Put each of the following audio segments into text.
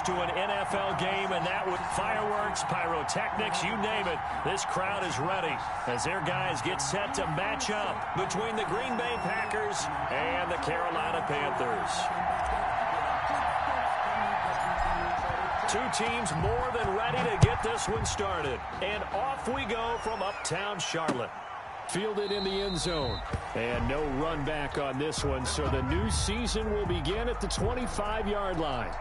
to an NFL game, and that with fireworks, pyrotechnics, you name it. This crowd is ready as their guys get set to match up between the Green Bay Packers and the Carolina Panthers. Two teams more than ready to get this one started. And off we go from uptown Charlotte. Fielded in the end zone. And no run back on this one, so the new season will begin at the 25-yard line.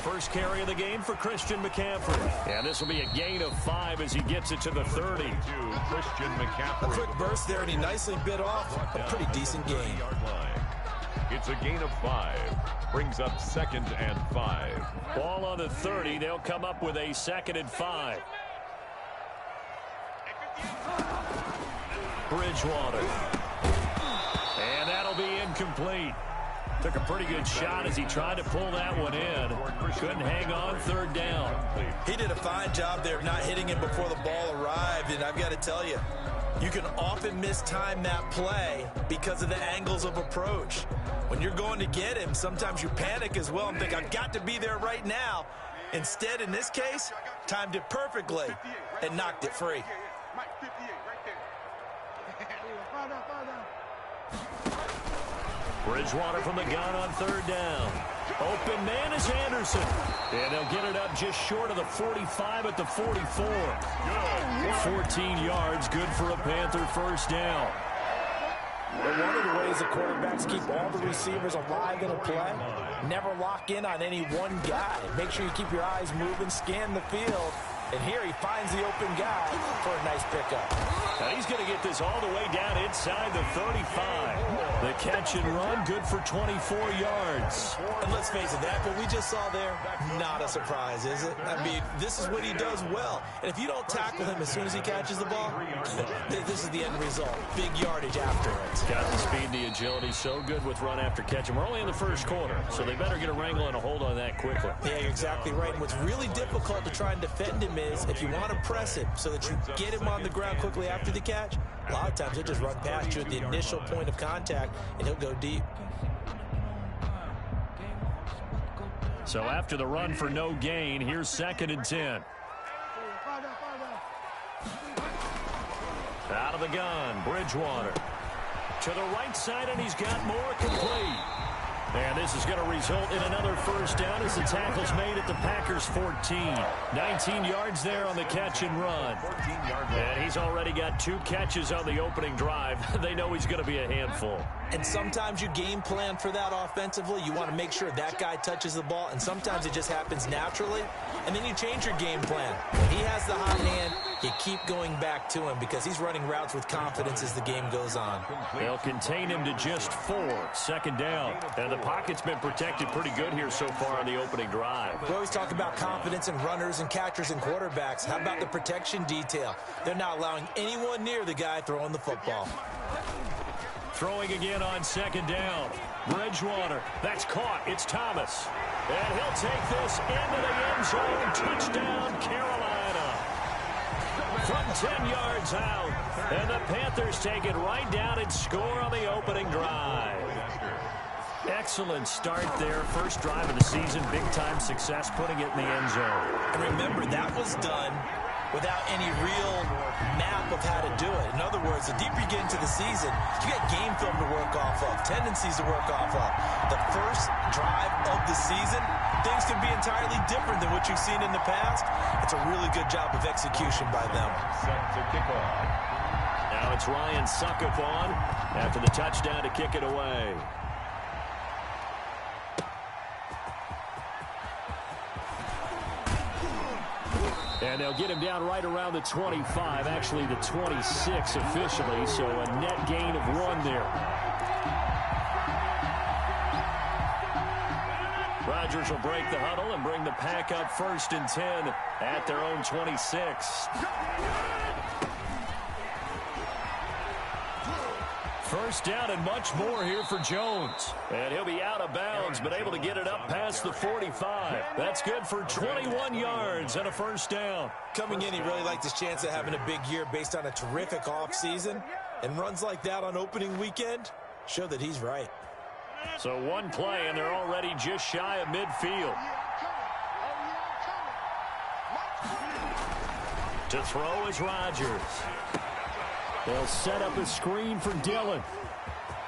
First carry of the game for Christian McCaffrey. And this will be a gain of 5 as he gets it to the 30. Christian McCaffrey. A quick burst there, and he nicely bit off a pretty decent gain. It's a gain of 5. Brings up 2nd and 5. Ball on the 30. They'll come up with a 2nd and 5. Bridgewater. And that'll be incomplete. Took a pretty good shot as he tried to pull that one in. Couldn't hang on 3rd down. He did a fine job there of not hitting him before the ball arrived, and I've got to tell you, you can often mistime that play because of the angles of approach. When you're going to get him, sometimes you panic as well and think, I've got to be there right now. Instead, in this case, timed it perfectly and knocked it free. Bridgewater from the gun on 3rd down. Open man is Anderson. And they'll get it up just short of the 45 at the 44. 14 yards, good for a Panther first down. Well, one of the ways the quarterbacks keep all the receivers alive in a play, never lock in on any one guy. Make sure you keep your eyes moving, scan the field. And here he finds the open guy for a nice pickup. Now he's going to get this all the way down inside the 35. The catch and run, good for 24 yards. And let's face it, that what we just saw there, not a surprise, is it? I mean, this is what he does well. And if you don't tackle him as soon as he catches the ball, this is the end result. Big yardage after it. Got the speed and the agility, so good with run after catch. And we're only in the first quarter, so they better get a wrangle and a hold on that quickly. Yeah, you're exactly right. And what's really difficult to try and defend him is if you want to press him so that you get him on the ground quickly after the catch, a lot of times he'll just run past you at the initial point of contact, and he'll go deep. So after the run for no gain, here's 2nd and 10. Out of the gun, Bridgewater. To the right side, and he's got more complete. And this is going to result in another first down as the tackle's made at the Packers' 14. 19 yards there on the catch and run. And he's already got 2 catches on the opening drive. They know he's going to be a handful. And sometimes you game plan for that offensively. You want to make sure that guy touches the ball, and sometimes it just happens naturally. And then you change your game plan. When he has the hot hand, you keep going back to him because he's running routes with confidence as the game goes on. They'll contain him to just 4. 2nd down. And the pocket's been protected pretty good here so far on the opening drive. We always talk about confidence in runners and catchers and quarterbacks. How about the protection detail? They're not allowing anyone near the guy throwing the football. Throwing again on 2nd down. Bridgewater. That's caught. It's Thomas. And he'll take this into the end zone. Touchdown, Carolina. From 10 yards out. And the Panthers take it right down and score on the opening drive. Excellent start there. First drive of the season. Big-time success putting it in the end zone. And remember, that was done without any real map of how to do it. In other words, the deeper you get into the season, you got game film to work off of, tendencies to work off of. The first drive of the season, things can be entirely different than what you've seen in the past. It's a really good job of execution by them. Set to kick off. Now it's Ryan Suckup on after the touchdown to kick it away. And they'll get him down right around the 25, actually the 26 officially, so a net gain of 1 there. Rodgers will break the huddle and bring the pack up 1st and 10 at their own 26. First down and much more here for Jones. And he'll be out of bounds, but able to get it up past the 45. That's good for 21 yards and a first down. Coming in, he really liked his chance of having a big year based on a terrific offseason. And runs like that on opening weekend show that he's right. So one play, and they're already just shy of midfield. To throw is Rodgers. They'll set up a screen for Dillon.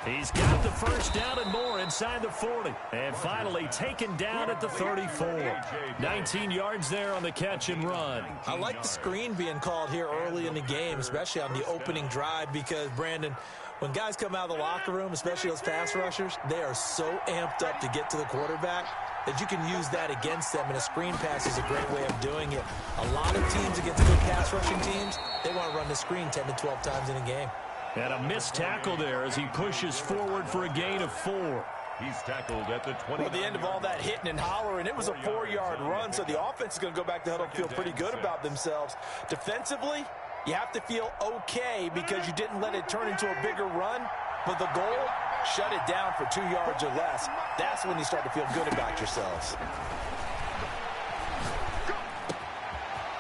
He's got the first down and more inside the 40. And finally taken down at the 34. 19 yards there on the catch and run. I like the screen being called here early in the game, especially on the opening drive, because, Brandon, when guys come out of the locker room, especially those pass rushers, they are so amped up to get to the quarterback that you can use that against them, and a screen pass is a great way of doing it. A lot of teams against good pass rushing teams, they want to run the screen 10 to 12 times in a game. And a missed tackle there as he pushes forward for a gain of 4. He's tackled at the 20. Well, at the end of all that hitting and hollering, it was a 4-yard run, so the offense is going to go back to huddle and feel pretty good about themselves. Defensively, you have to feel okay because you didn't let it turn into a bigger run, but the goal, shut it down for 2 yards or less. That's when you start to feel good about yourselves.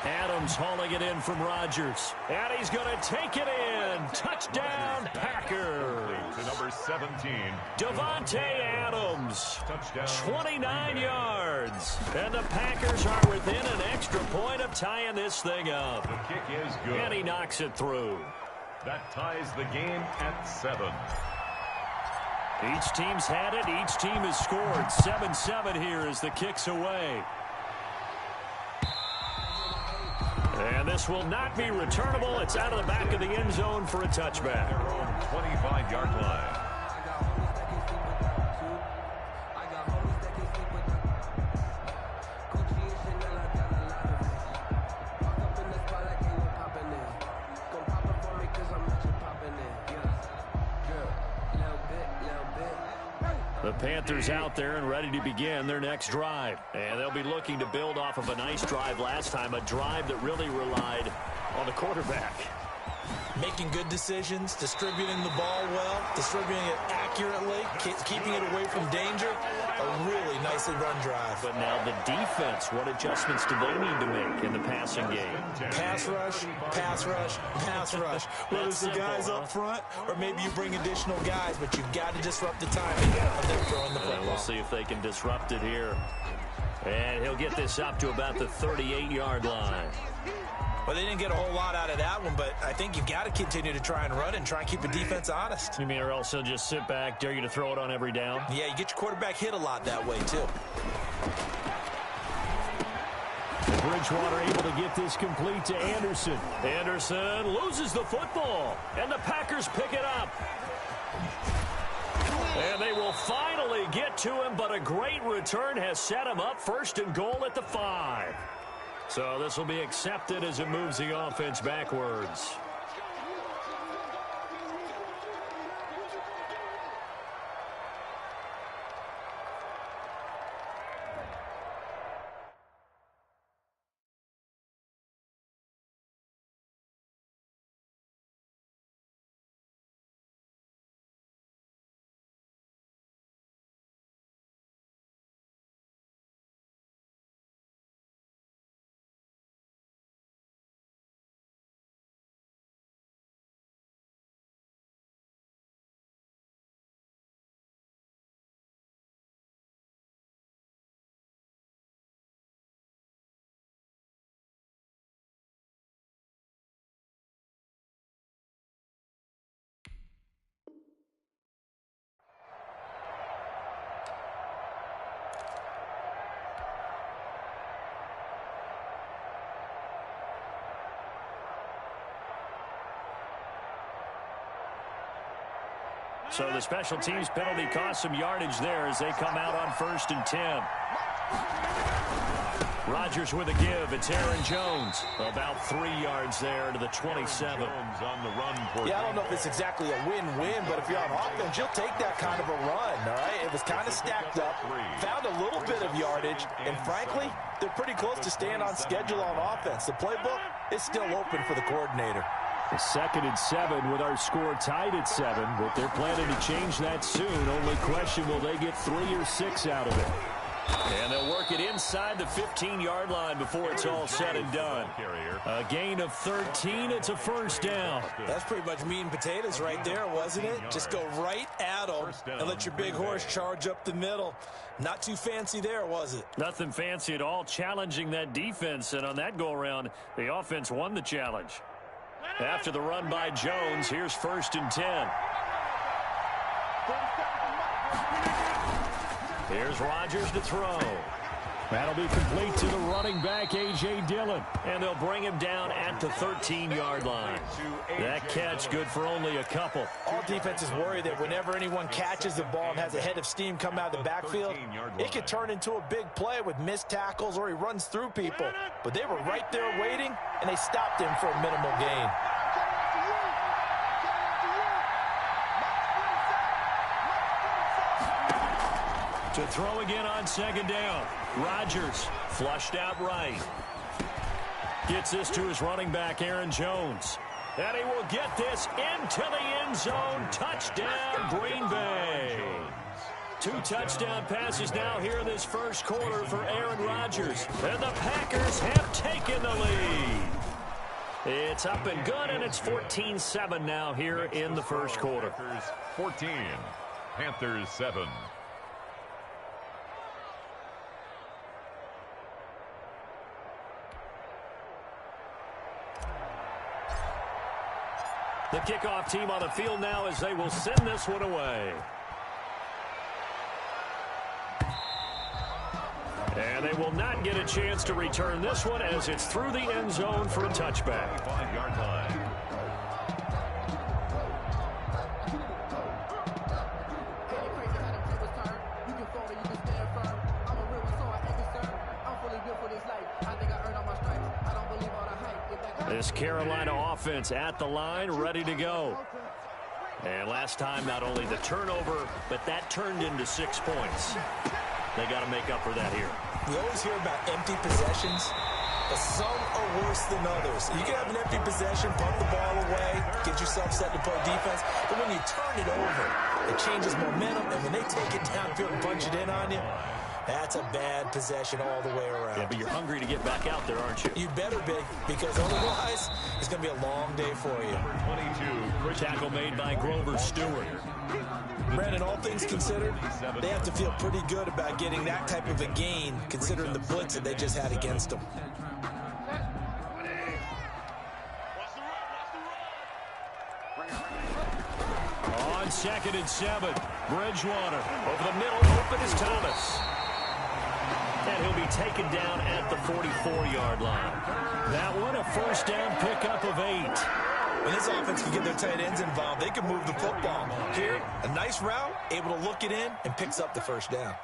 Adams hauling it in from Rodgers. And he's going to take it in. Touchdown, Packers. To number 17. Davante Adams. Touchdown. 29 yards. And the Packers are within an extra point of tying this thing up. The kick is good. And he knocks it through. That ties the game at 7. Each team's had it. Each team has scored. 7-7 here as the kick's away. And this will not be returnable. It's out of the back of the end zone for a touchback. 25-yard line. The Panthers out there and ready to begin their next drive. And they'll be looking to build off of a nice drive last time, a drive that really relied on the quarterback. Making good decisions, distributing the ball well, distributing it accurately, keeping it away from danger. A really nicely run drive. But now the defense, what adjustments do they need to make in the passing game? Pass rush, pass rush, pass rush. Whether it's the guys up front or maybe you bring additional guys, but you've got to disrupt the timing of them throwing the football. We'll see if they can disrupt it here. And he'll get this up to about the 38-yard line. Well, they didn't get a whole lot out of that one, but I think you've got to continue to try and run and try and keep the defense honest. You mean, or else they'll just sit back, dare you to throw it on every down? Yeah, you get your quarterback hit a lot that way, too. Bridgewater able to get this complete to Anderson. Anderson loses the football, and the Packers pick it up. And they will finally get to him, but a great return has set him up first and goal at the 5. So this will be accepted as it moves the offense backwards. So the special teams penalty cost some yardage there as they come out on 1st and 10. Rodgers with a give. It's Aaron Jones. About 3 yards there to the 27. Jones on the run. Yeah, I don't know if it's exactly a win-win, but if you're on offense, you'll take that kind of a run, all right? It was kind of stacked up, found a little bit of yardage, and frankly, they're pretty close to staying on schedule on offense. The playbook is still open for the coordinator. Second and 7 with our score tied at 7, but they're planning to change that soon. Only question, will they get 3 or 6 out of it? And they'll work it inside the 15-yard line before it's all said and done. A gain of 13. It's a first down. That's pretty much meat and potatoes right there, wasn't it? Just go right at them and let your big horse charge up the middle. Not too fancy there, was it? Nothing fancy at all, challenging that defense. And on that go-around, the offense won the challenge. After the run by Jones, here's 1st and 10. Here's Rodgers to throw. That'll be complete to the running back, A.J. Dillon. And they'll bring him down at the 13-yard line. That catch good for only a couple. All defenses worry that whenever anyone catches the ball and has a head of steam come out of the backfield, it could turn into a big play with missed tackles or he runs through people. But they were right there waiting, and they stopped him for a minimal gain. To throw again on 2nd down. Rodgers flushed out right. Gets this to his running back, Aaron Jones. And he will get this into the end zone. Touchdown, Green Bay. 2 touchdown passes now here in this first quarter for Aaron Rodgers. And the Packers have taken the lead. It's up and good, and it's 14-7 now here in the first quarter. 14, Panthers 7. The kickoff team on the field now as they will send this one away. And they will not get a chance to return this one as it's through the end zone for a touchback. 5-yard line. This Carolina offense at the line, ready to go. And last time, not only the turnover, but that turned into 6 points. They got to make up for that here. We always hear about empty possessions, but some are worse than others. You can have an empty possession, pump the ball away, get yourself set to play defense, but when you turn it over, it changes momentum, and when they take it downfield and punch it in on you, that's a bad possession all the way around. Yeah, but you're hungry to get back out there, aren't you? You better be, because otherwise, it's going to be a long day for you. 22, tackle made by Grover Stewart. Brandon, all things considered, they have to feel pretty good about getting that type of a gain, considering the blitz that they just had against them. On 2nd and 7, Bridgewater over the middle, open is Thomas. And he'll be taken down at the 44-yard line. That one, a first down pickup of 8. When this offense can get their tight ends involved, they can move the football. Here, a nice route, able to look it in, and picks up the first down.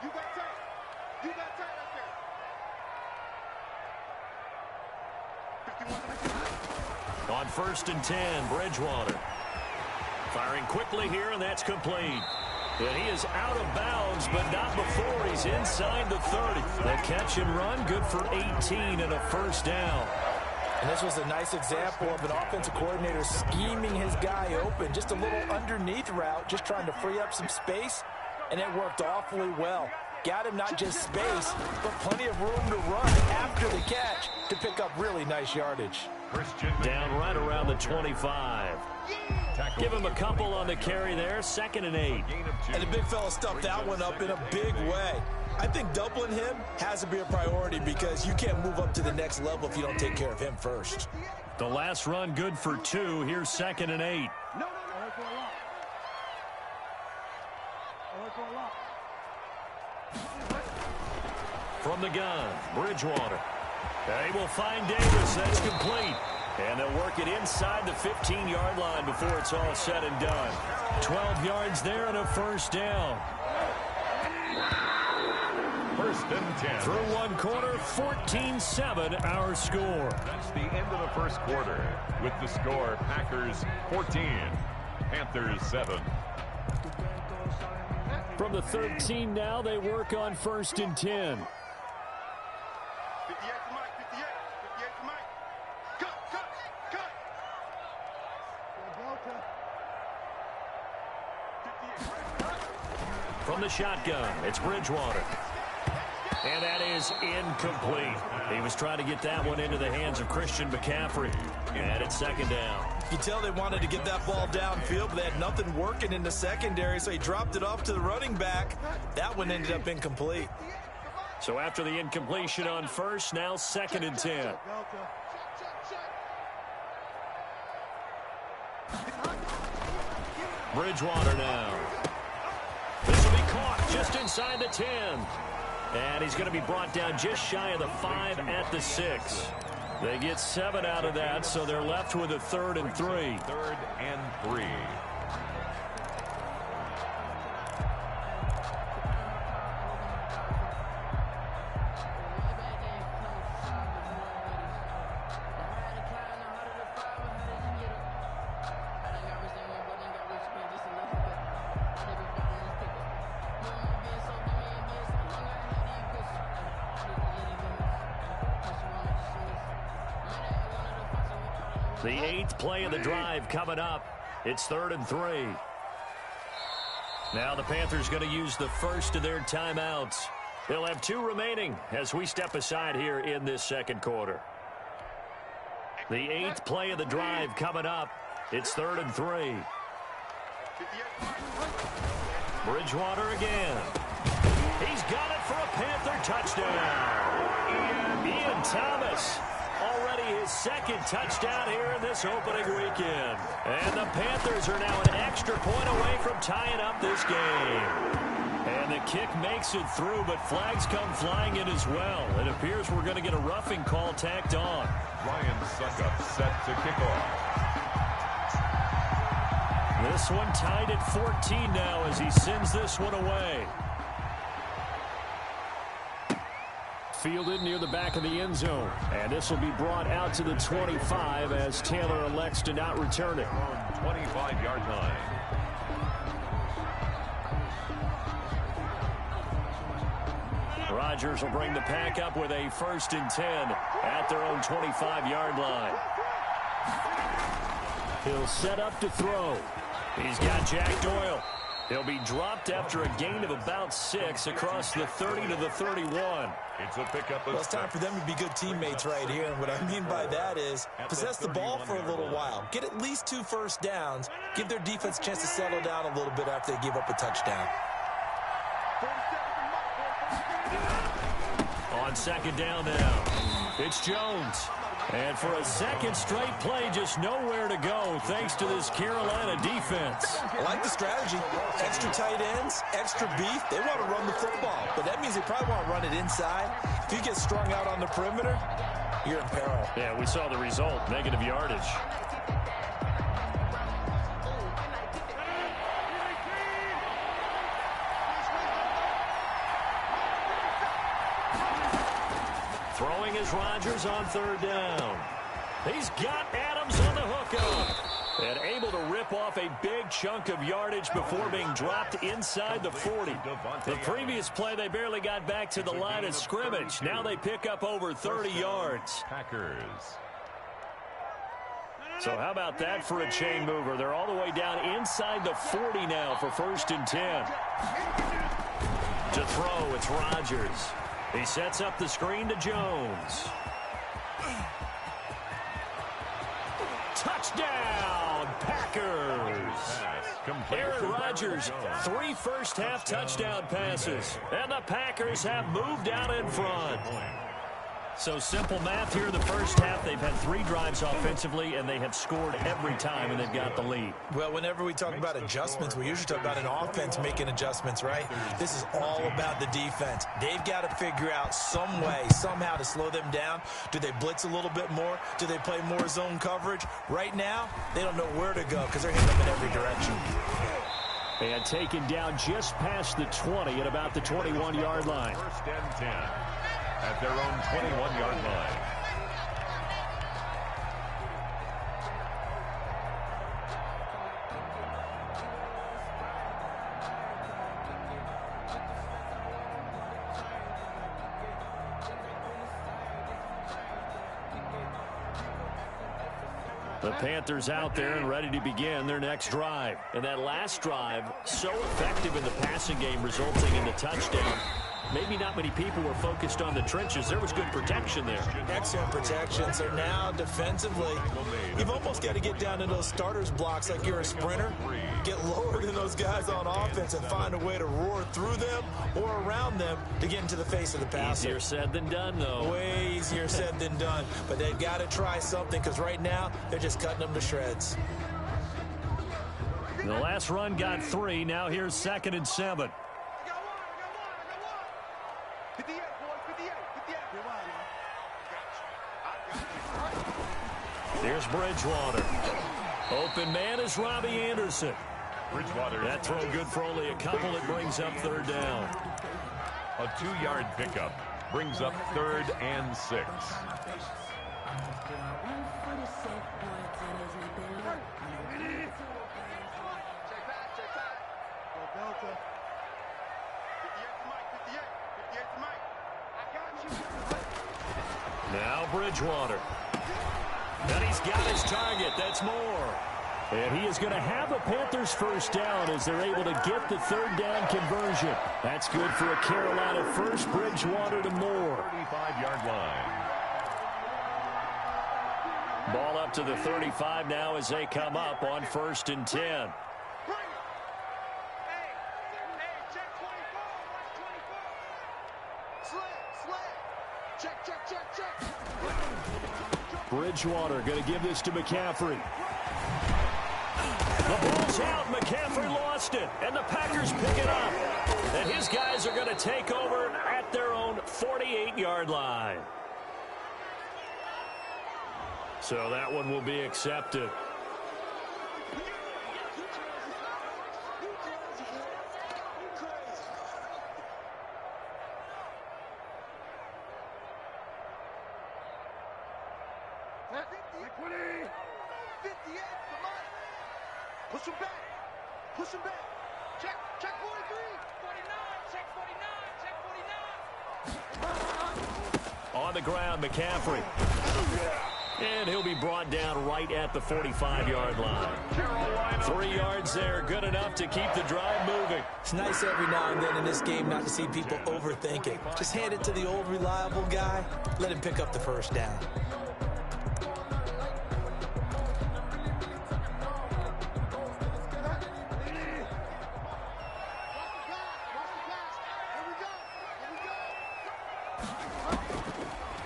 On 1st and 10, Bridgewater. Firing quickly here, and that's complete. And he is out of bounds, but not before he's inside the 30. The catch and run, good for 18 and a first down. And this was a nice example of an offensive coordinator scheming his guy open. Just a little underneath route, just trying to free up some space, and it worked awfully well. Got him not just space, but plenty of room to run after the catch to pick up really nice yardage. Down right around the 25. Give him a couple on the carry there, 2nd and 8. And the big fella stuffed that one up in a big way. I think doubling him has to be a priority because you can't move up to the next level if you don't take care of him first. The last run good for 2. Here's 2nd and 8. From the gun, Bridgewater. They will find Davis. That's complete. And they'll work it inside the 15-yard line before it's all said and done. 12 yards there and a first down. 1st and 10. Through one quarter, 14-7 our score. That's the end of the first quarter. With the score, Packers 14, Panthers 7. From the 13 now, they work on 1st and 10. From the shotgun, it's Bridgewater. And that is incomplete. He was trying to get that one into the hands of Christian McCaffrey. And it's second down. You tell they wanted to get that ball downfield, but they had nothing working in the secondary, so he dropped it off to the running back. That one ended up incomplete. So after the incompletion on first, now 2nd and 10. Bridgewater now. This will be caught just inside the 10. And he's going to be brought down just shy of the 5 at the 6. They get 7 out of that, so they're left with a 3rd and 3. 3rd and 3. The 8th play of the drive coming up. It's 3rd and 3. Now the Panthers going to use the first of their timeouts. They'll have 2 remaining as we step aside here in this second quarter. The 8th play of the drive coming up. It's 3rd and 3. Bridgewater again. He's got it for a Panther touchdown. Ian Thomas. Already his 2nd touchdown here in this opening weekend. And the Panthers are now an extra point away from tying up this game. And the kick makes it through, but flags come flying in as well. It appears we're going to get a roughing call tacked on. Ryan Suckup set to kick off. This one tied at 14 now as he sends this one away. Fielded near the back of the end zone. And this will be brought out to the 25 as Taylor elects to not return it. 25-yard line. Rodgers will bring the pack up with a 1st and 10 at their own 25-yard line. He'll set up to throw. He's got Jack Doyle. He'll be dropped after a gain of about 6 across the 30 to the 31. It's a pickup. Well, it's time for them to be good teammates right here. And what I mean by that is possess the ball for a little while. Get at least 2 first downs. Give their defense a chance to settle down a little bit after they give up a touchdown. On 2nd down now, it's Jones. And for a 2nd straight play, just nowhere to go thanks to this Carolina defense. I like the strategy. Extra tight ends, extra beef. They want to run the football, but that means they probably want to run it inside. If you get strung out on the perimeter, you're in peril. Yeah, we saw the result, negative yardage. Throwing is Rodgers on 3rd down. He's got Adams on the hookup. And able to rip off a big chunk of yardage before being dropped inside the 40. The previous play, they barely got back to the line of scrimmage. Now they pick up over 30 yards. Packers. So how about that for a chain mover? They're all the way down inside the 40 now for 1st and 10. To throw, it's Rodgers. He sets up the screen to Jones. Touchdown, Packers! Aaron Rodgers, 3 first-half touchdown passes. And the Packers have moved out in front. So simple math here in the first half. They've had 3 drives offensively, and they have scored every time, and they've got the lead. Well, whenever we talk about adjustments, we usually talk about an offense making adjustments, right? This is all about the defense. They've got to figure out some way, somehow to slow them down. Do they blitz a little bit more? Do they play more zone coverage? Right now, they don't know where to go because they're hitting them in every direction. And taken down just past the 20 at about the 21-yard line. 1st and 10 at their own 21-yard line. The Panthers out there and ready to begin their next drive. And that last drive, so effective in the passing game, resulting in the touchdown. Maybe not many people were focused on the trenches. There was good protection there. Excellent protection. So now defensively, you've almost got to get down to those starters blocks like you're a sprinter. Get lower than those guys on offense and find a way to roar through them or around them to get into the face of the passer. Easier said than done, though. Way easier said than done. But they've got to try something because right now they're just cutting them to shreds. The last run got 3. Now here's 2nd and 7. Here's Bridgewater. Open man is Robbie Anderson. That throw good for only a couple. It brings up 3rd down. A 2-yard pickup brings up 3rd and 6. Now Bridgewater. And he's got his target. That's Moore. And he is going to have a Panthers first down as they're able to get the 3rd down conversion. That's good for a Carolina first. Bridgewater to Moore. 35-yard line. Ball up to the 35 now as they come up on 1st and 10. Bridgewater going to give this to McCaffrey. The ball's out. McCaffrey lost it. And the Packers pick it up. And his guys are going to take over at their own 48-yard line. So that one will be accepted. Push him back. Push him back. Check 43. 49. Check 49. On the ground, McCaffrey. And he'll be brought down right at the 45-yard line. 3 yards there, good enough to keep the drive moving. It's nice every now and then in this game not to see people overthink it. Just hand it to the old reliable guy. Let him pick up the first down.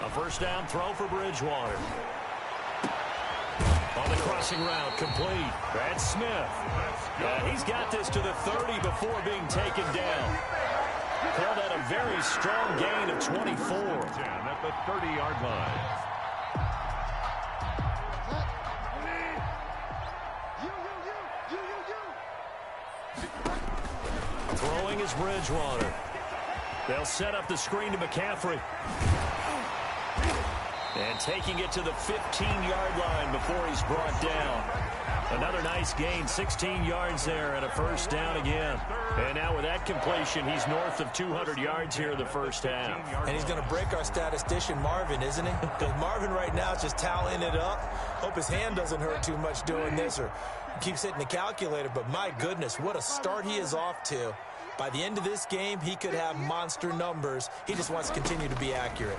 A first down throw for Bridgewater. On the crossing route, complete. That's Smith. He's got this to the 30 before being taken down. Call that a very strong gain of 24. At the 30-yard line. Throwing is Bridgewater. They'll set up the screen to McCaffrey. And taking it to the 15-yard line before he's brought down. Another nice gain, 16 yards there and a first down again. And now with that completion, he's north of 200 yards here in the first half. And he's going to break our statistician Marvin, isn't he? Because Marvin right now is just tallying it up. Hope his hand doesn't hurt too much doing this or keeps hitting the calculator. But my goodness, what a start he is off to. By the end of this game, he could have monster numbers. He just wants to continue to be accurate.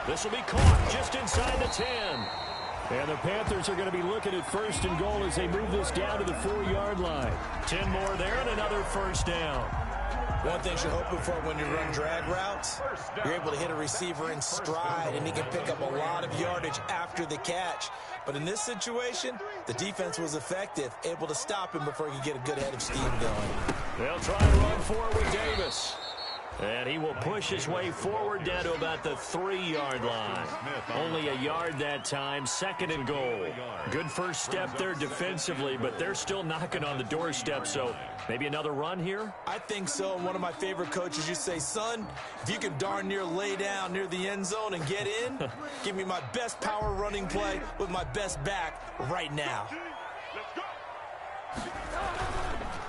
This will be caught just inside the 10. And the Panthers are going to be looking at 1st and goal as they move this down to the 4-yard line. 10 more there and another first down. One thing you're hoping for when you run drag routes, you're able to hit a receiver in stride, and he can pick up a lot of yardage after the catch. But in this situation, the defense was effective, able to stop him before he could get a good head of steam going. They'll try and run forward with Davis. And he will push his way forward down to about the 3-yard line. Only a yard that time, 2nd and goal. Good first step there defensively, but they're still knocking on the doorstep, so maybe another run here? I think so. One of my favorite coaches used to say, son, if you can darn near lay down near the end zone and get in, give me my best power running play with my best back right now.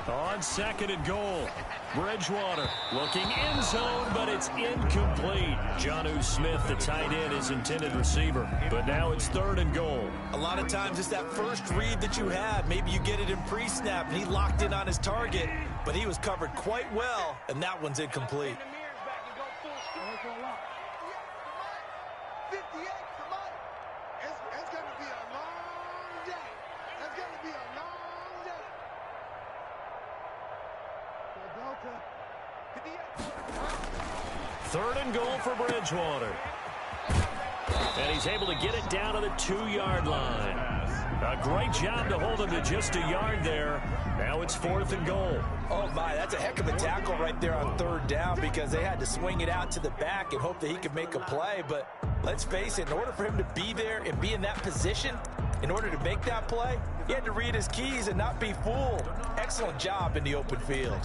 On second and goal, Bridgewater looking end zone, but it's incomplete. Jonnu Smith, the tight end, is intended receiver. But now it's third and goal. A lot of times it's that first read that you have. Maybe you get it in pre-snap, and he locked in on his target, but he was covered quite well, and that one's incomplete. Third and goal for Bridgewater. And he's able to get it down to the 2-yard line. A great job to hold him to just a yard there. Now it's fourth and goal. Oh, my, that's a heck of a tackle right there on third down because they had to swing it out to the back and hope that he could make a play. But let's face it, in order for him to be there and be in that position, in order to make that play, he had to read his keys and not be fooled. Excellent job in the open field.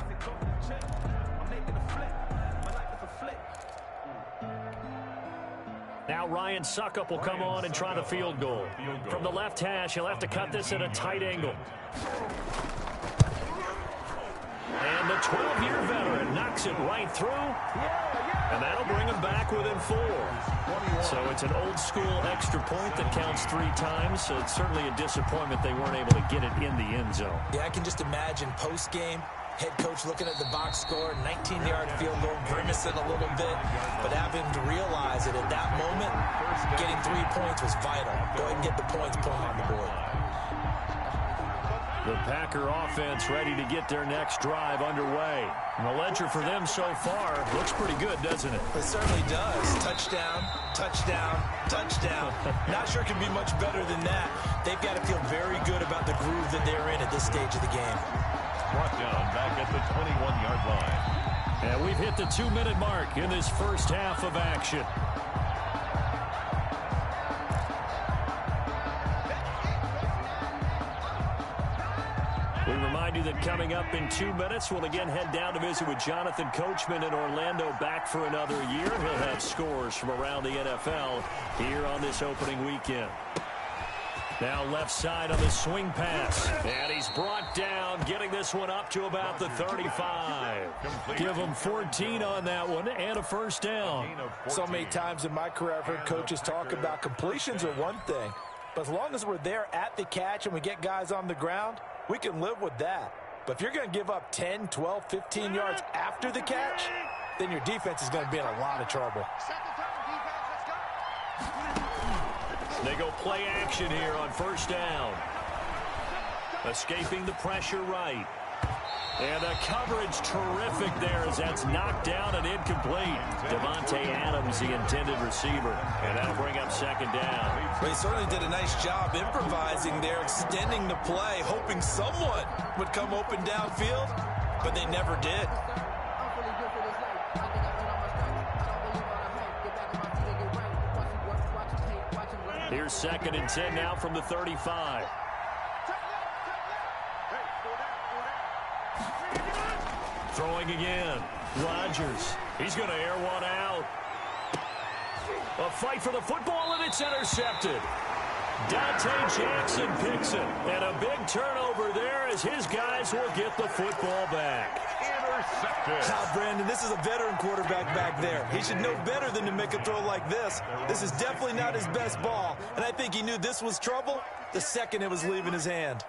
Now Ryan Suckup will come on and try the field goal. From the left hash, he'll have to cut this at a tight angle. And the 12-year veteran knocks it right through. And that'll bring him back within 4. So it's an old-school extra point that counts 3 times. So it's certainly a disappointment they weren't able to get it in the end zone. Yeah, I can just imagine post-game, head coach looking at the box score, 19-yard field goal, grimacing a little bit, but having to realize that at that moment, getting 3 points was vital. Go ahead and get the points, put them on the board. The Packer offense ready to get their next drive underway. And the ledger for them so far looks pretty good, doesn't it? It certainly does. Touchdown, touchdown, touchdown. Not sure it can be much better than that. They've got to feel very good about the groove that they're in at this stage of the game. Brought down back at the 21-yard line. And we've hit the 2-minute mark in this first half of action. We remind you that coming up in 2 minutes, we'll again head down to visit with Jonathan Coachman in Orlando, back for another year. He'll have scores from around the NFL here on this opening weekend. Now left side on the swing pass. And he's brought down, getting this one up to about the 35. Give him 14 on that one and a first down. So many times in my career, I've heard coaches talk about completions are one thing. But as long as we're there at the catch and we get guys on the ground, we can live with that. But if you're going to give up 10, 12, 15 yards after the catch, then your defense is going to be in a lot of trouble. They go play action here on first down. Escaping the pressure right. And the coverage terrific there as that's knocked down and incomplete. Devontae Adams, the intended receiver. And that'll bring up second down. Well, he certainly did a nice job improvising there, extending the play, hoping someone would come open downfield, but they never did. Here's second and 10 now from the 35. Throwing again. Rodgers. He's going to air one out. A fight for the football, and it's intercepted. Dante Jackson picks it. And a big turnover there as his guys will get the football back. Intercepted. Now, Brandon, this is a veteran quarterback back there. He should know better than to make a throw like this. This is definitely not his best ball, and I think he knew this was trouble the second it was leaving his hand.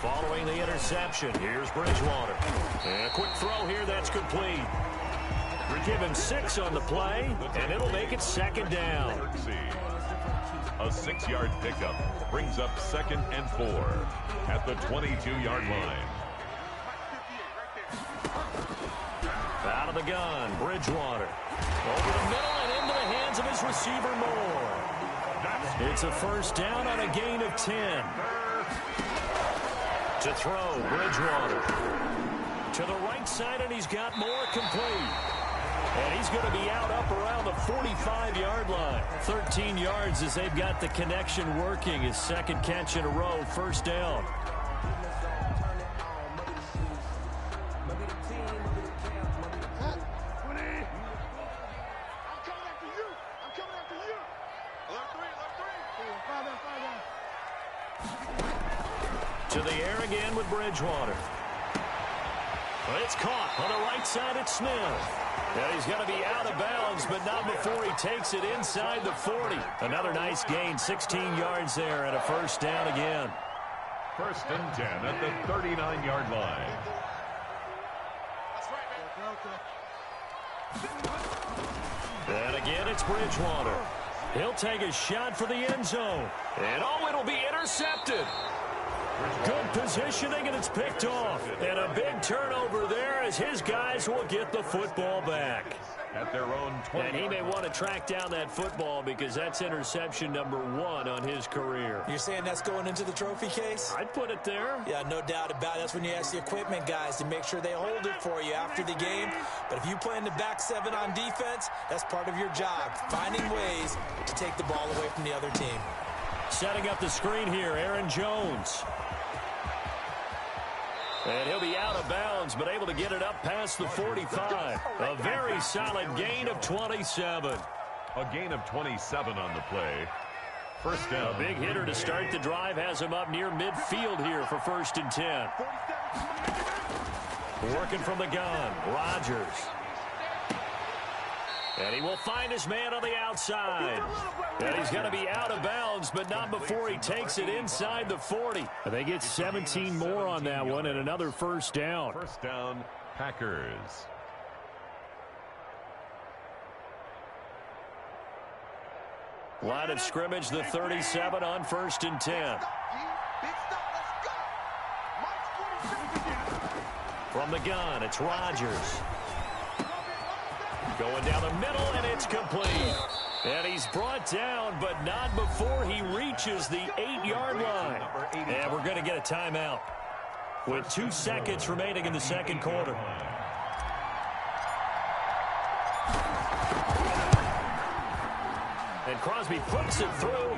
Following the interception, here's Bridgewater. And a quick throw here that's complete. We give him 6 on the play, and it'll make it second down. A 6-yard pickup brings up second and 4 at the 22-yard line. Out of the gun, Bridgewater. Over the middle and into the hands of his receiver, Moore. It's a first down on a gain of 10. To throw, Bridgewater. To the right side, and he's got Moore complete. And he's going to be out up around the 45-yard line. 13 yards as they've got the connection working. His second catch in a row, first down. To the air again with Bridgewater. It's caught on the right side at Smith. And he's going to be out of bounds, but not before he takes it inside the 40. Another nice gain, 16 yards there, and a first down again. 1st and 10 at the 39-yard line. And again, it's Bridgewater. He'll take a shot for the end zone. And oh, it'll be intercepted. Good positioning, and it's picked off. And a big turnover there as his guys will get the football back. At their own 20. And he may want to track down that football because that's interception number 1 on his career. You're saying that's going into the trophy case? I'd put it there. Yeah, no doubt about it. That's when you ask the equipment guys to make sure they hold it for you after the game. But if you play in the back 7 on defense, that's part of your job, finding ways to take the ball away from the other team. Setting up the screen here, Aaron Jones. And he'll be out of bounds, but able to get it up past the 45. A very solid gain of 27. A gain of 27 on the play. First down. A big hitter to start the drive has him up near midfield here for 1st and 10. Working from the gun, Rodgers. And he will find his man on the outside. And he's going to be out of bounds, but not before he takes it inside the 40. And they get 17 more on that one and another first down. First down, Packers. Line of scrimmage, the 37 on 1st and 10. From the gun, it's Rodgers. Going down the middle, and it's complete. And he's brought down, but not before he reaches the 8-yard line. And we're going to get a timeout with 2 seconds remaining in the second quarter. And Crosby puts it through.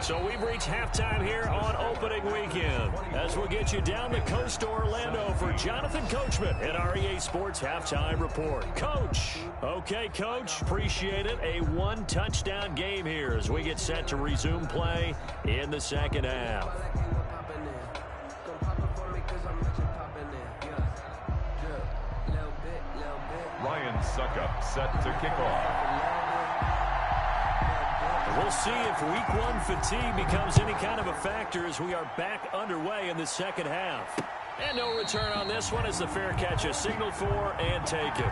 So we've reached halftime here on opening weekend. As we'll get you down the coast to Orlando for Jonathan Coachman at our EA Sports Halftime Report. Coach. Okay, Coach. Appreciate it. A 1-touchdown game here as we get set to resume play in the second half. Ryan Suckup set to kick off. We'll see if week 1 fatigue becomes any kind of a factor as we are back underway in the second half. And no return on this one as the fair catch is signaled for and taken.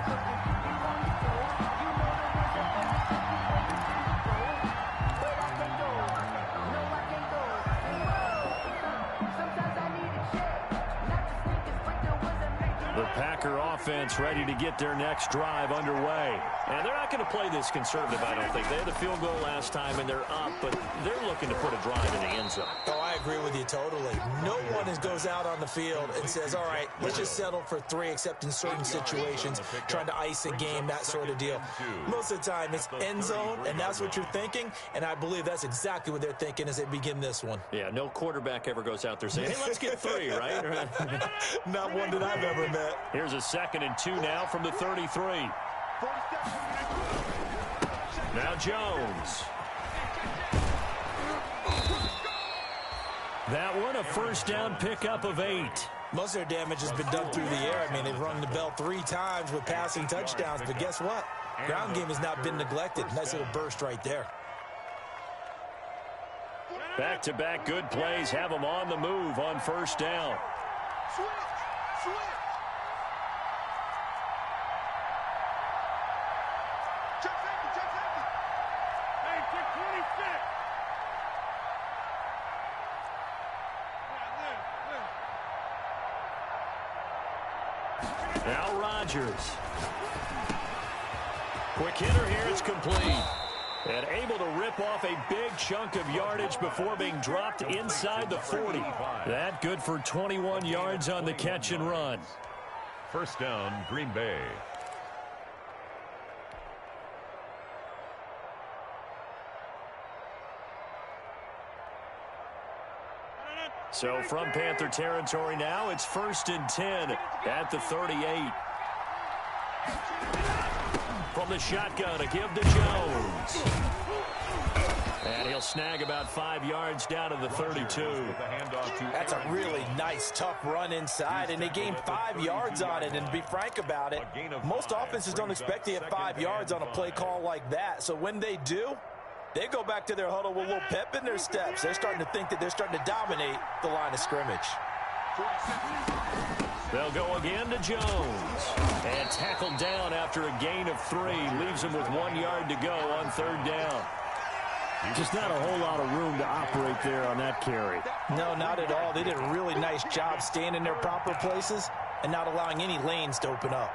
The Packer offense ready to get their next drive underway. And they're not going to play this conservative, I don't think. They had the field goal last time, and they're up, but they're looking to put a drive in the end zone. Oh, I agree with you totally. No one goes out on the field and says, all right, let's just settle for 3, except in certain situations, trying to ice a game, that sort of deal. Most of the time, it's end zone, and that's what you're thinking, and I believe that's exactly what they're thinking as they begin this one. Yeah, no quarterback ever goes out there saying, hey, let's get 3, right? Not one that I've ever met. Here's a 2nd and 2 now from the 33. Now Jones. That one, a first down pickup of 8. Most of their damage has been done through the air. I mean, they've rung the bell 3 times with passing touchdowns, but guess what? Ground game has not been neglected. Nice little burst right there. Back-to-back good plays have them on the move on first down. Now Rodgers. Quick hitter here, it's complete. And able to rip off a big chunk of yardage before being dropped inside the 40. That good for 21 yards on the catch and run. First down, Green Bay. So from Panther territory now, it's 1st and 10 at the 38. From the shotgun, a give to Jones. And he'll snag about 5 yards down to the 32. That's a really nice, tough run inside, and they gained 5 yards on it. And to be frank about it, most offenses don't expect to get 5 yards on a play call like that. So when they do, they go back to their huddle with a little pep in their steps. They're starting to think that they're starting to dominate the line of scrimmage. They'll go again to Jones. And tackled down after a gain of 3. Leaves him with 1 yard to go on 3rd down. Just not a whole lot of room to operate there on that carry. No, not at all. They did a really nice job staying in their proper places and not allowing any lanes to open up.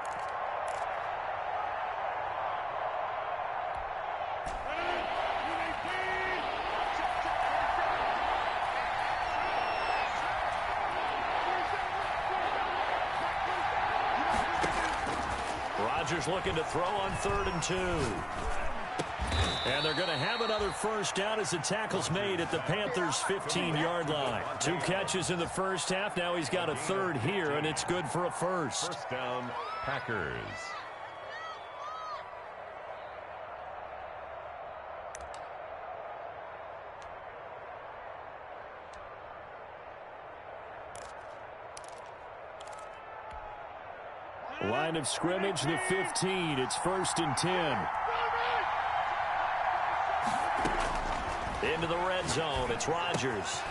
Rodgers looking to throw on 3rd and 2. And they're going to have another first down as the tackle's made at the Panthers' 15-yard line. 2 catches in the first half. Now he's got a 3rd here, and it's good for a first. First down, Packers. Line of scrimmage, the 15. It's 1st and 10. Into the red zone. It's Rodgers.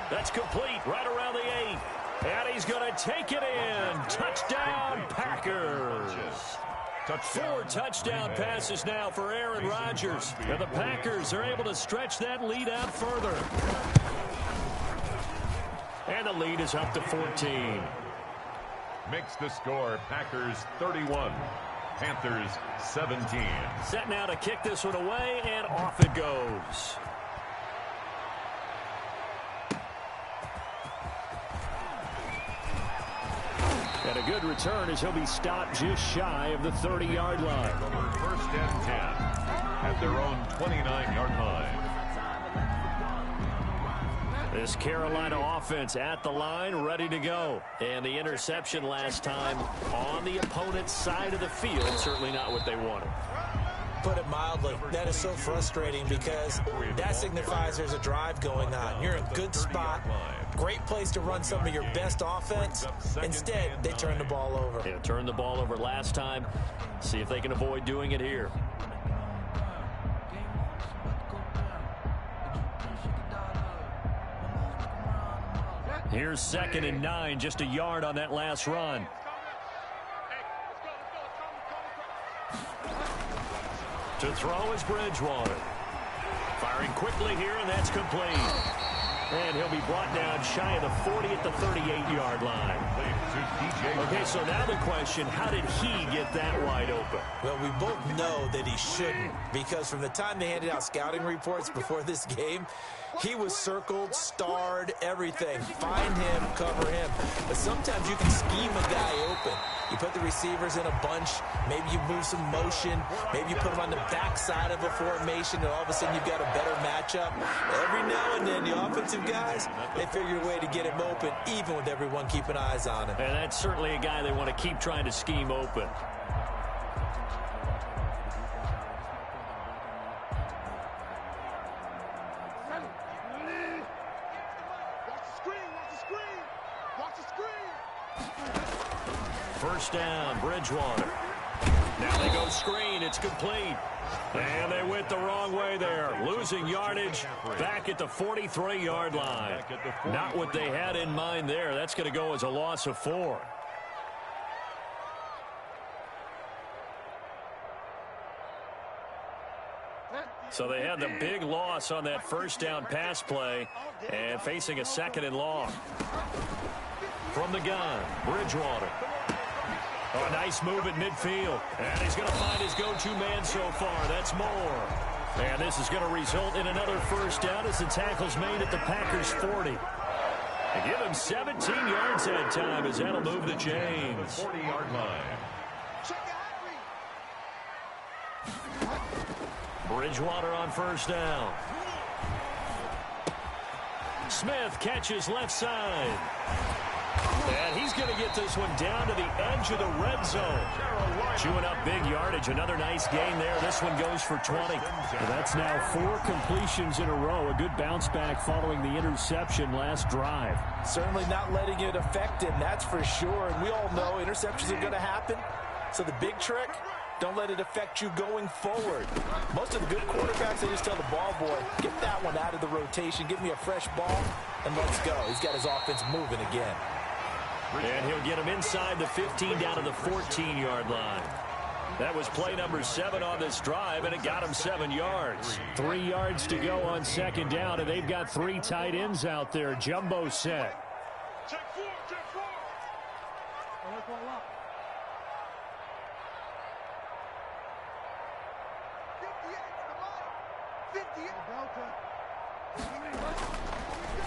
That's complete right around the 8. And he's going to take it in. Touchdown, Packers. 4 touchdown passes now for Aaron Rodgers. And the Packers are able to stretch that lead out further. And the lead is up to 14. Makes the score Packers 31, Panthers 17. Set now to kick this one away, and off it goes. And a good return as he'll be stopped just shy of the 30-yard line. 1st and 10 at their own 29-yard line. This Carolina offense at the line, ready to go. And the interception last time on the opponent's side of the field, certainly not what they wanted. Put it mildly, that is so frustrating because that signifies there's a drive going on. You're in a good spot, great place to run some of your best offense. Instead, they turn the ball over. Yeah, turned the ball over last time. See if they can avoid doing it here. Here's 2nd and 9, just a yard on that last run. To throw is Bridgewater. Firing quickly here, and that's complete. And he'll be brought down shy of the 40 at the 38-yard line. Okay, so now the question, how did he get that wide open? Well, we both know that he shouldn't, because from the time they handed out scouting reports before this game, he was circled, starred, everything. Find him, cover him. But sometimes you can scheme a guy open. You put the receivers in a bunch. Maybe you move some motion. Maybe you put them on the backside of a formation, and all of a sudden you've got a better matchup. Every now and then, the offensive guys, they figure a way to get him open, even with everyone keeping eyes on him. And that's certainly a guy they want to keep trying to scheme open. First down, Bridgewater. Now they go screen. It's complete. And they went the wrong way there. Losing yardage back at the 43-yard line. Not what they had in mind there. That's going to go as a loss of 4. So they had the big loss on that first down pass play and facing a 2nd and long. From the gun, Bridgewater. Oh, nice move at midfield. And he's going to find his go-to man so far. That's Moore. And this is going to result in another first down as the tackle's made at the Packers' 40. They give him 17 yards that time as that'll move the chains. 40-yard line. Bridgewater on first down. Smith catches left side. And he's going to get this one down to the edge of the red zone. Chewing up big yardage. Another nice gain there. This one goes for 20. Well, that's now 4 completions in a row. A good bounce back following the interception last drive. Certainly not letting it affect him, that's for sure. And we all know interceptions are going to happen. So the big trick, don't let it affect you going forward. Most of the good quarterbacks, they just tell the ball boy, get that one out of the rotation, give me a fresh ball, and let's go. He's got his offense moving again. And he'll get him inside the 15 down to the 14-yard line. That was play number 7 on this drive, and it got him 7 yards. 3 yards to go on second down, and they've got 3 tight ends out there. Jumbo set. Check 4, check 4.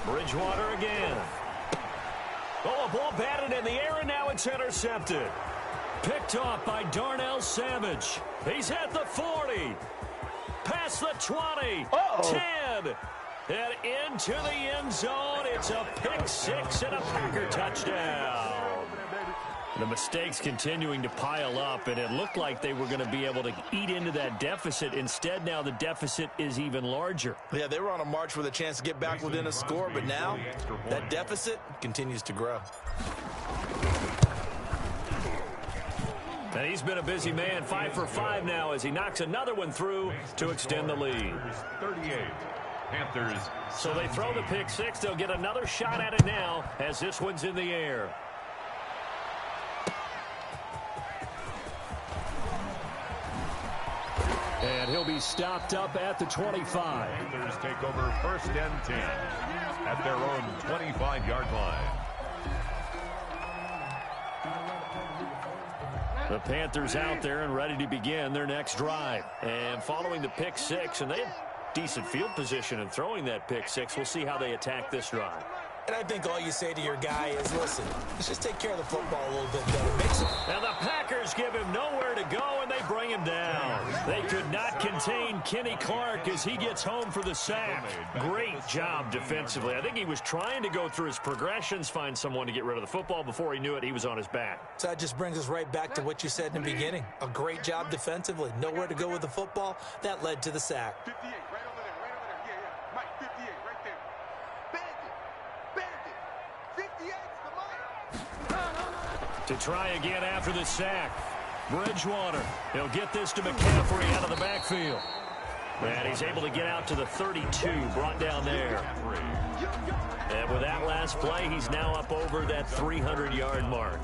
Bridgewater again. Oh, a ball batted in the air, and now it's intercepted. Picked off by Darnell Savage. He's at the 40. Past the 20. 10. And into the end zone. It's a pick 6 and a Packer touchdown. The mistakes continuing to pile up, and it looked like they were going to be able to eat into that deficit. Instead, now the deficit is even larger. Yeah, they were on a march with a chance to get back within a score, but now that deficit continues to grow. And he's been a busy man, 5 for 5 now as he knocks another one through to extend the lead. 38. Panthers. So they throw the pick 6. They'll get another shot at it now as this one's in the air. And he'll be stopped up at the 25. Panthers take over 1st and 10 at their own 25-yard line. The Panthers out there and ready to begin their next drive. And following the pick 6, and they have decent field position in throwing that pick 6. We'll see how they attack this drive. And I think all you say to your guy is, listen, let's just take care of the football a little bit better. Mix it. And the Packers give him nowhere to go, and they bring him down. They could not contain Kenny Clark as he gets home for the sack. Great job defensively. I think he was trying to go through his progressions, find someone to get rid of the football. Before he knew it, he was on his back. So that just brings us right back to what you said in the beginning. A great job defensively. Nowhere to go with the football. That led to the sack. 58, right over there, right over there. Yeah. Mike, 58, right there. Bandit. 58's the Mike. To try again after the sack. Bridgewater. He'll get this to McCaffrey out of the backfield. And he's able to get out to the 32, brought down there. And with that last play, he's now up over that 300-yard mark.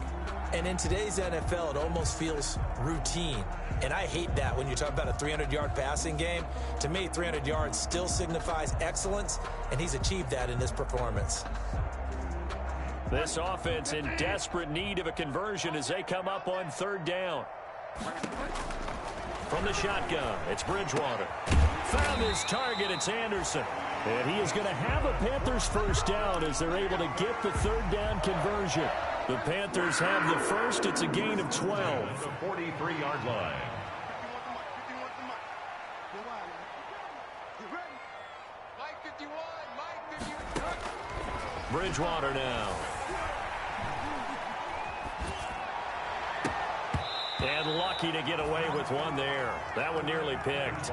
And in today's NFL, it almost feels routine. And I hate that when you talk about a 300-yard passing game. To me, 300 yards still signifies excellence, and he's achieved that in this performance. This offense in desperate need of a conversion as they come up on 3rd down. From the shotgun, it's Bridgewater. Found his target, it's Anderson. And he is going to have a Panthers first down as they're able to get the 3rd down conversion. The Panthers have the first. It's a gain of 12. The 43-yard line. 51's the Mike. You ready? Mike 51, Mike 51. Bridgewater now. And lucky to get away with one there. That one nearly picked.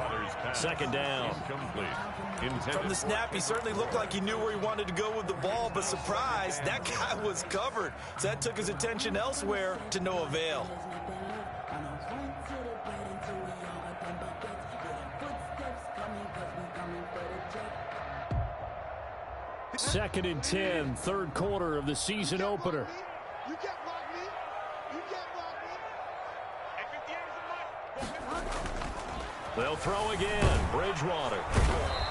2nd down. From the snap, he certainly looked like he knew where he wanted to go with the ball, but surprise, that guy was covered. So that took his attention elsewhere to no avail. Second and 10, 3rd quarter of the season opener. You can't block me. You can't block me. Hey, 58's the Mike. They'll throw again. Bridgewater.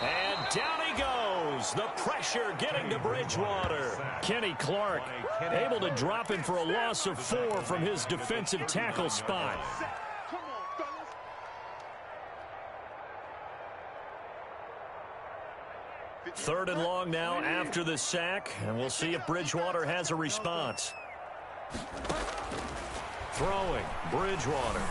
And down he goes. The pressure getting to Bridgewater. Kenny Clark able to drop him for a loss of 4 from his defensive tackle spot. Come on, fellas. 3rd and long now after the sack, and we'll see if Bridgewater has a response. Throwing, Bridgewater.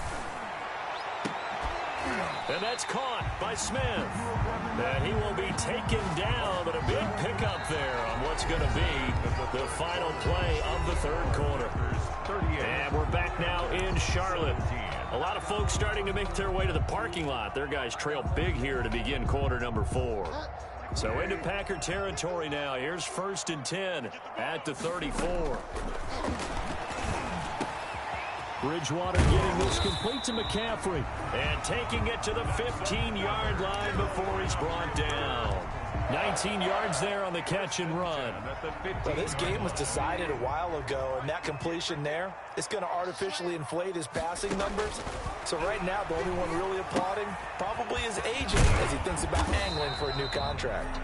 And that's caught by Smith. And he will be taken down, but a big pickup there on what's going to be the final play of the third quarter. And we're back now in Charlotte. A lot of folks starting to make their way to the parking lot. Their guys trail big here to begin quarter number 4. So into Packer territory now. Here's 1st and 10 at the 34. Bridgewater getting this complete to McCaffrey. And taking it to the 15-yard line before he's brought down. 19 yards there on the catch and run. Well, this game was decided a while ago, and that completion there, it's going to artificially inflate his passing numbers. So right now, the only one really applauding probably his agent as he thinks about angling for a new contract.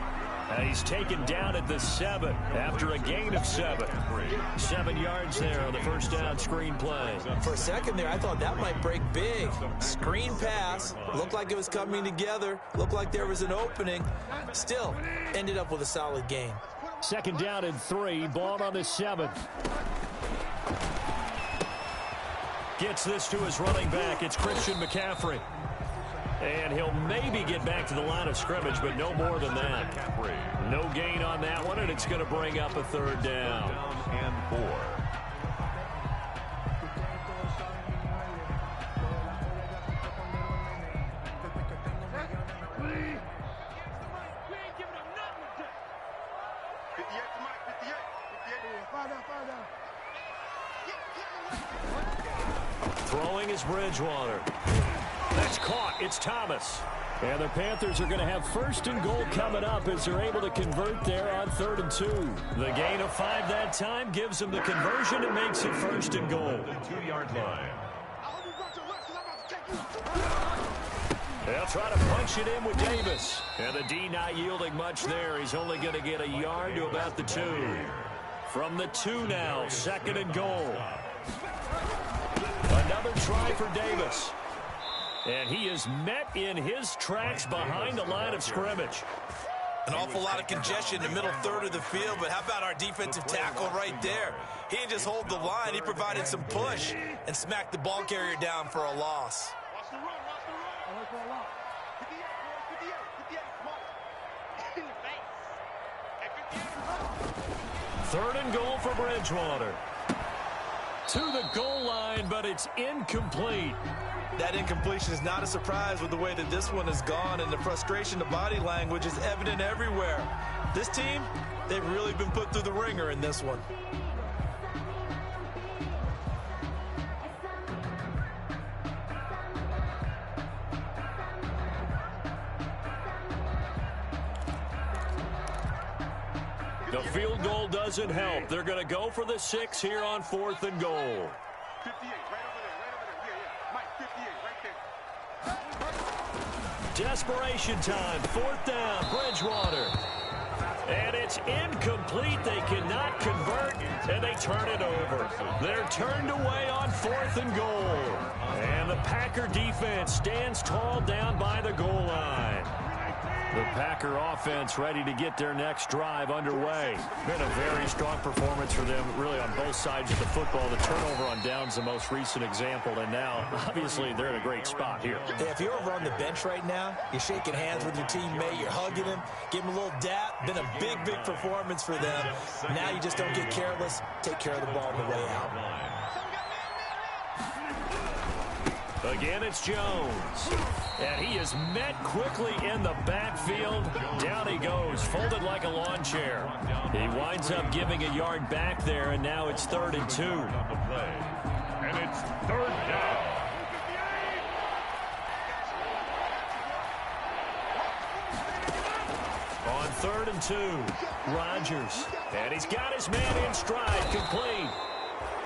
And he's taken down at the 7 after a gain of 7. 7 yards there on the first down screen play. For a second there, I thought that might break big. Screen pass. Looked like it was coming together. Looked like there was an opening. Still, ended up with a solid gain. 2nd down and 3. Ball on the 7. Gets this to his running back. It's Christian McCaffrey. And he'll maybe get back to the line of scrimmage, but no more than that. No gain on that one, and it's going to bring up a 3rd down. And 4. Throwing is Bridgewater. That's caught. It's Thomas. And the Panthers are going to have 1st and goal coming up as they're able to convert there on 3rd and 2. The gain of 5 that time gives them the conversion and makes it 1st and goal. The 2-yard line. They'll try to punch it in with Davis. And the D not yielding much there. He's only going to get a yard to about the 2. From the 2 now, 2nd and goal. Another try for Davis. And he is met in his tracks behind the line of scrimmage. An awful lot of congestion in the middle third of the field, but how about our defensive tackle right there? He didn't just hold the line, he provided some push and smacked the ball carrier down for a loss. Watch the run, watch the run. 58, come on. In the face. 3rd and goal for Bridgewater. To the goal line, but it's incomplete. That incompletion is not a surprise with the way that this one has gone, and the frustration, the body language is evident everywhere. This team, they've really been put through the ringer in this one. The field goal doesn't help. They're going to go for the 6 here on 4th and goal. 58, right over there. Yeah. Mike, 58, right there. Desperation time. 4th down. Bridgewater. And it's incomplete. They cannot convert, and they turn it over. They're turned away on 4th and goal. And the Packer defense stands tall down by the goal line. The Packer offense ready to get their next drive underway. Been a very strong performance for them, really, on both sides of the football. The turnover on downs the most recent example, and now, obviously, they're in a great spot here. Yeah, if you're over on the bench right now, you're shaking hands with your teammate, you're hugging him, give him a little dap. Been a big performance for them. Now you just don't get careless. Take care of the ball on the way out. Again, it's Jones. And he is met quickly in the backfield. Down he goes, folded like a lawn chair. He winds up giving a yard back there, and now it's 3rd and 2. And it's 3rd down. On 3rd and 2, Rodgers. And he's got his man in stride, complete.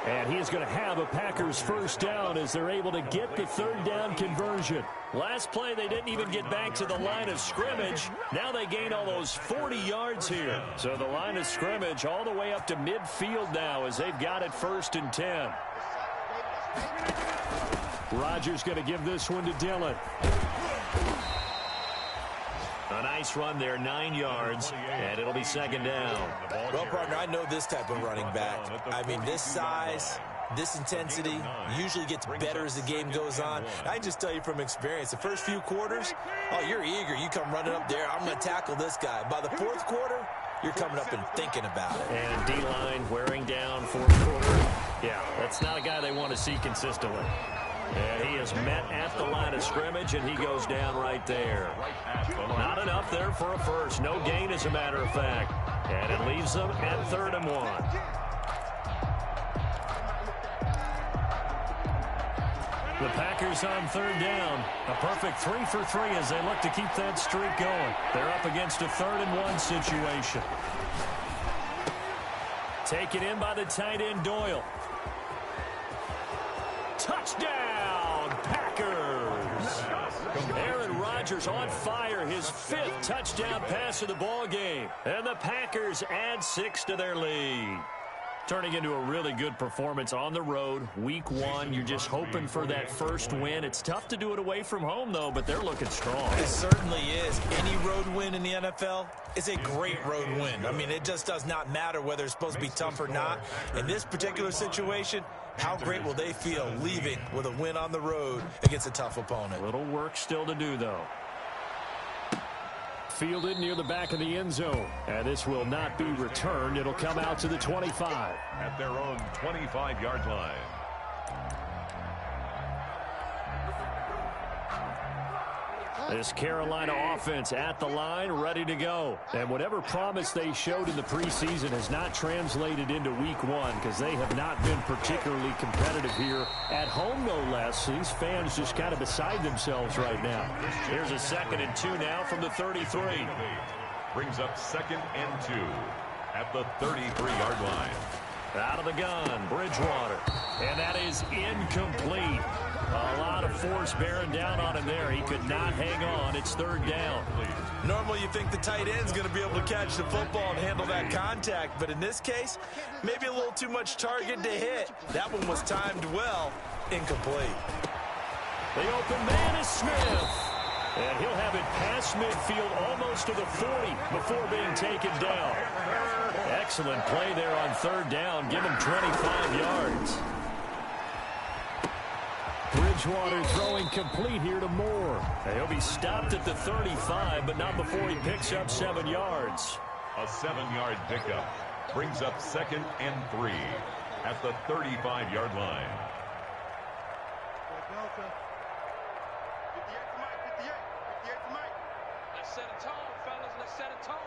And he is going to have a Packers 1st down as they're able to get the 3rd down conversion. Last play, they didn't even get back to the line of scrimmage. Now they gain almost 40 yards here. So the line of scrimmage all the way up to midfield now as they've got it 1st and 10. Rodgers going to give this one to Dillon. A nice run there, 9 yards, and it'll be second down. Well, partner, I know this type of running back. I mean, this size, this intensity usually gets better as the game goes on. I can just tell you from experience, the first few quarters, oh, you're eager. You come running up there, I'm going to tackle this guy. By the fourth quarter, you're coming up and thinking about it. And D-line wearing down fourth quarter. Yeah, that's not a guy they want to see consistently. And he is met at the line of scrimmage, and he goes down right there. Not enough there for a first. No gain, as a matter of fact. And it leaves them at 3rd and 1. The Packers on 3rd down. A perfect 3 for 3 as they look to keep that streak going. They're up against a 3rd and 1 situation. Taken in by the tight end, Doyle. Touchdown, Packers! Aaron Rodgers on fire, his 5th touchdown pass of the ball game. And the Packers add 6 to their lead. Turning into a really good performance on the road. Week 1, you're just hoping for that first win. It's tough to do it away from home, though, but they're looking strong. It certainly is. Any road win in the NFL is a great road win. I mean, it just does not matter whether it's supposed to be tough or not. In this particular situation, how great will they feel leaving with a win on the road against a tough opponent? Little work still to do, though. Fielded near the back of the end zone. And this will not be returned. It'll come out to the 25. At their own 25-yard line. This Carolina offense at the line, ready to go. And whatever promise they showed in the preseason has not translated into week 1 because they have not been particularly competitive here at home, no less. These fans just kind of beside themselves right now. Here's a 2nd and 2 now from the 33. Brings up 2nd and 2 at the 33-yard line. Out of the gun, Bridgewater. And that is incomplete. A lot of force bearing down on him there. He could not hang on. It's 3rd down. Normally you think the tight end's going to be able to catch the football and handle that contact, but in this case, maybe a little too much target to hit. That one was timed well. Incomplete. The open man is Smith. And he'll have it past midfield almost to the 40 before being taken down. Excellent play there on 3rd down. Give him 25 yards. Bridgewater throwing complete here to Moore. He'll be stopped at the 35, but not before he picks up 7 yards. A 7-yard pickup brings up 2nd and 3 at the 35-yard line. Let's set a tone, fellas. Let's set a tone.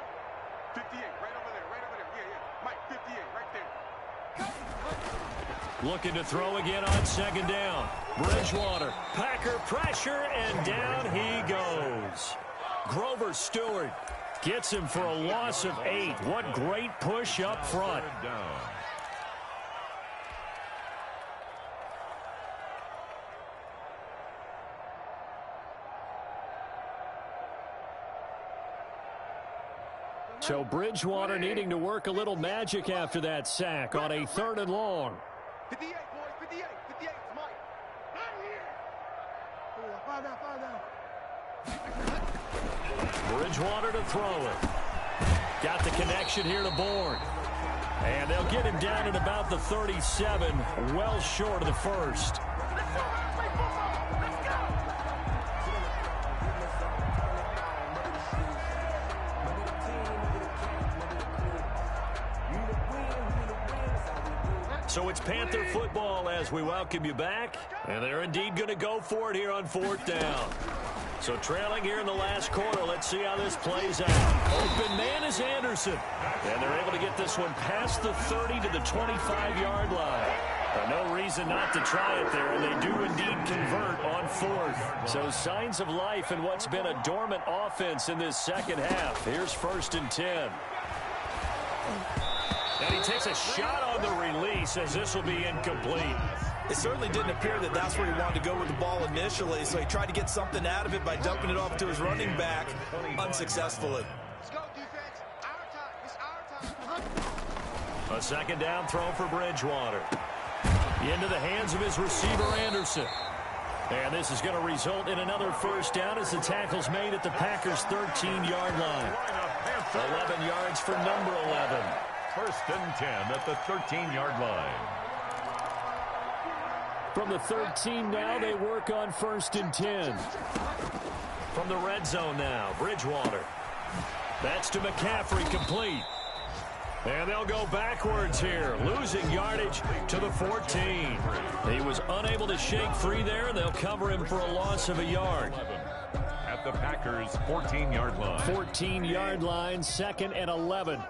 58, right over there, right over there. Yeah, yeah. Mike, 58, right there. Looking to throw again on 2nd down. Bridgewater, Packer pressure, and down he goes. Grover Stewart gets him for a loss of 8. What great push up front. So Bridgewater needing to work a little magic after that sack on a 3rd and long. 58, boys, 58, 58, it's Mike. Not here. Bridgewater to throw it. Got the connection here to Bourne. And they'll get him down at about the 37, well short of the first. So it's Panther football as we welcome you back. And they're indeed going to go for it here on 4th down. So trailing here in the last quarter. Let's see how this plays out. Open man is Anderson. And they're able to get this one past the 30 to the 25-yard line. No reason not to try it there, and they do indeed convert on 4th. So signs of life in what's been a dormant offense in this second half. Here's 1st and 10. And he takes a shot on the release as this will be incomplete. It certainly didn't appear that that's where he wanted to go with the ball initially, so he tried to get something out of it by dumping it off to his running back unsuccessfully. Let's go, defense. Our time. It's our time. A 2nd down throw for Bridgewater. Into the hands of his receiver, Anderson. And this is going to result in another first down as the tackle's made at the Packers' 13-yard line. 11 yards for number 11. First and 10 at the 13-yard line. From the 13 now, they work on first and 10. From the red zone now, Bridgewater. That's to McCaffrey, complete. And they'll go backwards here, losing yardage to the 14. He was unable to shake free there, and they'll cover him for a loss of a yard. At the Packers' 14-yard line. 14-yard line, second and 11.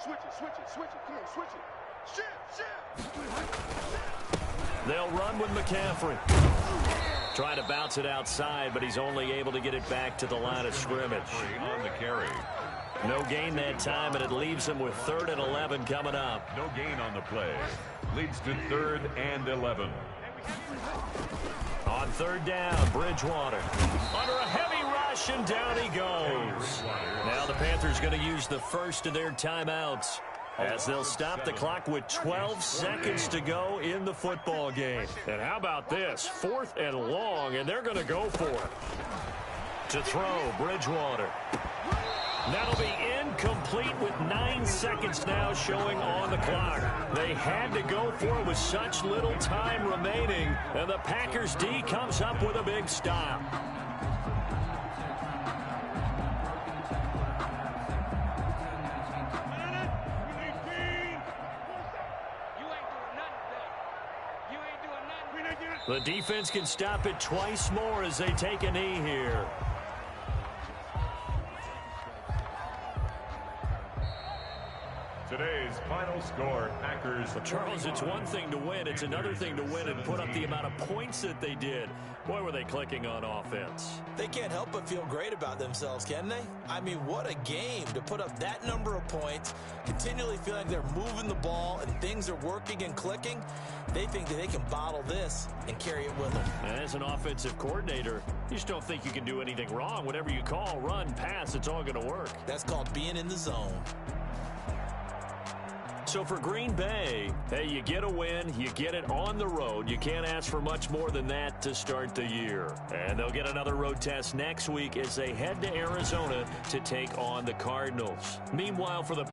Switch it. Come on, switch it. Shift. They'll run with McCaffrey. Trying to bounce it outside, but he's only able to get it back to the line of scrimmage. On the carry. No gain that time, and it leaves him with 3rd and 11 coming up. No gain on the play. Leads to 3rd and 11. On 3rd down, Bridgewater. Under a heavy rush, and down he goes. Now the Panthers going to use the first of their timeouts, as they'll stop the clock with 12 seconds to go in the football game. And how about this? 4th and long, and they're going to go for it. To throw, Bridgewater. That'll be incomplete with 9 seconds now showing on the clock. They had to go for it with such little time remaining, and the Packers D comes up with a big stop. The defense can stop it twice more as they take a knee here. Today's final score, Packers. Well, Charles, it's one thing to win. It's another thing to win and put up the amount of points that they did. Boy, were they clicking on offense. They can't help but feel great about themselves, can they? I mean, what a game to put up that number of points, continually feeling like they're moving the ball and things are working and clicking. They think that they can bottle this and carry it with them. As an offensive coordinator, you just don't think you can do anything wrong. Whatever you call, run, pass, it's all going to work. That's called being in the zone. So for Green Bay, hey, you get a win, you get it on the road. You can't ask for much more than that to start the year. And they'll get another road test next week as they head to Arizona to take on the Cardinals. Meanwhile, for the